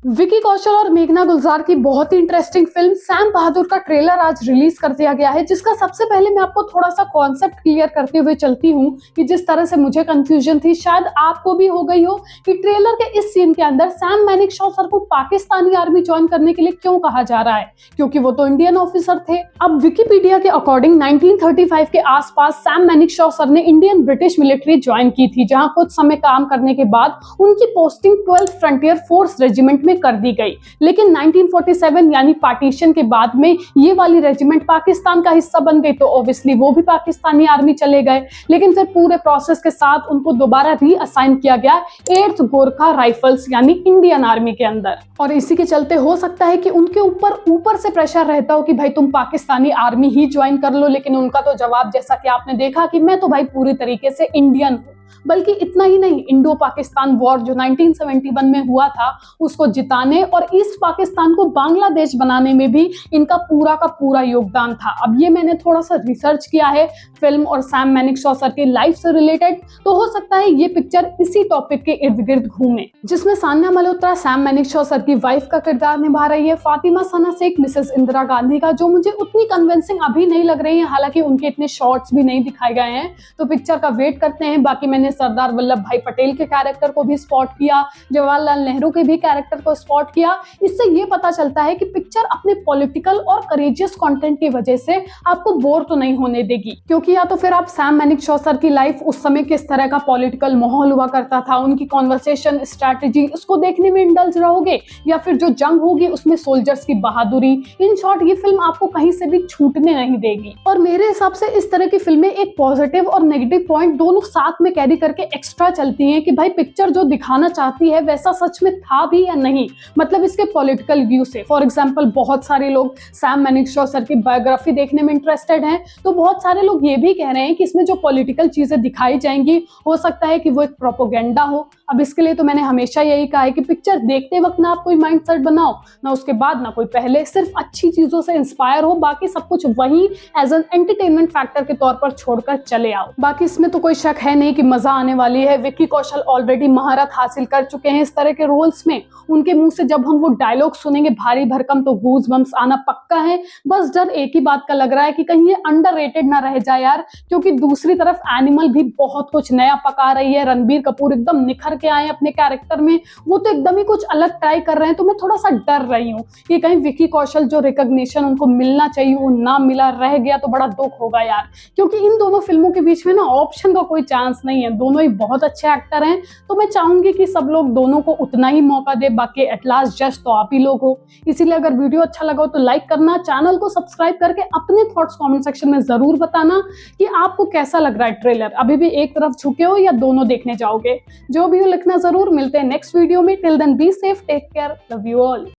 विकी कौशल और मेघना गुलजार की बहुत ही इंटरेस्टिंग फिल्म सैम बहादुर का ट्रेलर आज रिलीज कर दिया गया है, जिसका सबसे पहले मैं आपको थोड़ा सा कॉन्सेप्ट क्लियर करते हुए चलती हूँ कि जिस तरह से मुझे कंफ्यूजन थी शायद आपको भी हो गई हो कि ट्रेलर के इस सीन के अंदर सैम मानेकशॉ सर को पाकिस्तानी आर्मी ज्वाइन करने के लिए क्यों कहा जा रहा है, क्योंकि वो तो इंडियन ऑफिसर थे। अब विकिपीडिया के अकॉर्डिंग 1935 के आसपास सैम मानेकशॉ सर ने इंडियन ब्रिटिश मिलिट्री ज्वाइन की थी, जहां कुछ समय काम करने के बाद उनकी posting 12th frontier force regiment में कर दी गई। लेकिन 1947 यानी पार्टीशन के बाद में ये वाली रेजिमेंट पाकिस्तान का हिस्सा बन गई, तो ऑब्वियसली वो भी पाकिस्तानी आर्मी चले गए। लेकिन फिर पूरे प्रोसेस के साथ उनको दोबारा रीअसाइन किया गया 8th गोरखा राइफल्स यानी इंडियन आर्मी के अंदर। और इसी के चलते हो सकता है कि उनके ऊपर से प्रेशर रहता हो कि भाई तुम पाकिस्तानी आर्मी ही ज्वाइन कर लो, लेकिन उनका तो जवाब जैसा कि आपने देखा कि मैं तो भाई पूरी तरीके से इंडियन हूँ। बल्कि इतना ही नहीं, इंडो पाकिस्तान वॉर जो 1971 में हुआ था उसको जिताने और ईस्ट पाकिस्तान को बांग्लादेश बनाने में भी इनका पूरा का पूरा योगदान था। अब ये मैंने थोड़ा सा रिसर्च किया है फिल्म और सैम मानेकशॉ सर की लाइफ से रिलेटेड, तो हो सकता है ये पिक्चर इसी टॉपिक के इर्द गिर्द घूमे, जिसमें सान्या मल्होत्रा सैम मानेकशॉ सर की वाइफ का किरदार निभा रही है, फातिमा सना शेख मिसेस इंदिरा गांधी का, जो मुझे उतनी कन्विंसिंग अभी नहीं लग रही है, हालांकि उनके इतने शॉर्ट्स भी नहीं दिखाए गए हैं, तो पिक्चर का वेट करते हैं। बाकी मैंने सरदार वल्लभ भाई पटेल के कैरेक्टर को भी स्पॉट किया, जवाहरलाल नेहरू के भी कैरेक्टर को स्पॉट किया। इससे ये पता चलता है कि पिक्चर अपने पॉलिटिकल और करेजियस कंटेंट की वजह से आपको बोर तो नहीं होने देगी, क्योंकि या तो फिर आप सैम मानेकशॉ सर की लाइफ उस समय किस तरह का पॉलिटिकल माहौल हुआ करता था, उनकी कॉन्वर्सेशन स्ट्रैटेजी, उसको देखने में इंडल्ज रहोगे, या फिर जो जंग होगी उसमें सोल्जर्स की बहादुरी। इन शॉर्ट ये फिल्म आपको कहीं से भी छूटने नहीं देगी। और मेरे हिसाब से इस तरह की फिल्में एक पॉजिटिव और नेगेटिव पॉइंट दोनों साथ में कैरी करके एक्स्ट्रा चलती हैं कि भाई पिक्चर जो दिखाना चाहती है वैसा सच में था भी या नहीं, मतलब इसके पॉलिटिकल व्यू से। फॉर एग्जांपल बहुत सारे लोग सैम मानेकशॉ सर की बायोग्राफी देखने में इंटरेस्टेड हैं, तो बहुत सारे लोग ये भी कह रहे हैं कि इसमें जो पॉलिटिकल चीजें दिखाई जाएंगी हो सकता है कि वो एक प्रोपोगेंडा हो। अब इसके लिए तो मैंने हमेशा यही कहा है कि पिक्चर देखते वक्त ना आप कोई माइंडसेट बनाओ, ना उसके बाद ना कोई पहले, सिर्फ अच्छी चीजों से इंस्पायर हो, बाकी सब कुछ वही एज एन एंटरटेनमेंट फैक्टर के तौर पर छोड़कर चले आओ। बाकी इसमें तो कोई शक है नहीं कि मजा आने वाली है। विकी कौशल ऑलरेडी महारत हासिल कर चुके हैं इस तरह के रोल्स में। उनके मुंह से जब हम वो डायलॉग सुनेंगे भारी भरकम, तो गूज बम्स आना पक्का है। बस डर एक ही बात का लग रहा है कि कहीं ये अंडररेटेड ना रह जाए यार, क्योंकि दूसरी तरफ एनिमल भी बहुत कुछ नया पका रही है। रणबीर कपूर एकदम निखर के आए अपने कैरेक्टर में, वो तो एकदम ही कुछ अलग ट्राई कर रहे हैं, तो मैं थोड़ा सा डर रही हूँ कि कहीं विकी कौशल जो रिकॉग्निशन उनको मिलना चाहिए वो ना मिला रह गया तो बड़ा दुख होगा यार, क्योंकि इन दोनों फिल्मों के बीच में ना ऑप्शन का कोई चांस नहीं है। दोनों ही बहुत अच्छे एक्टर हैं, तो मैं चाहूंगी कि सब लोग दोनों को उतना ही मौका दे। बाकी एट लास्ट जज तो आप ही लोग हो। इसीलिए अगर वीडियो अच्छा लगा हो तो लाइक करना, चैनल को सब्सक्राइब करके अपने थॉट्स कमेंट सेक्शन में जरूर बताना कि आपको कैसा लग रहा है ट्रेलर। अभी भी एक तरफ झुके हो या दोनों देखने जाओगे, जो भी हो लिखना जरूर। मिलते हैं नेक्स्ट वीडियो में। Till then be safe, take care, love you all.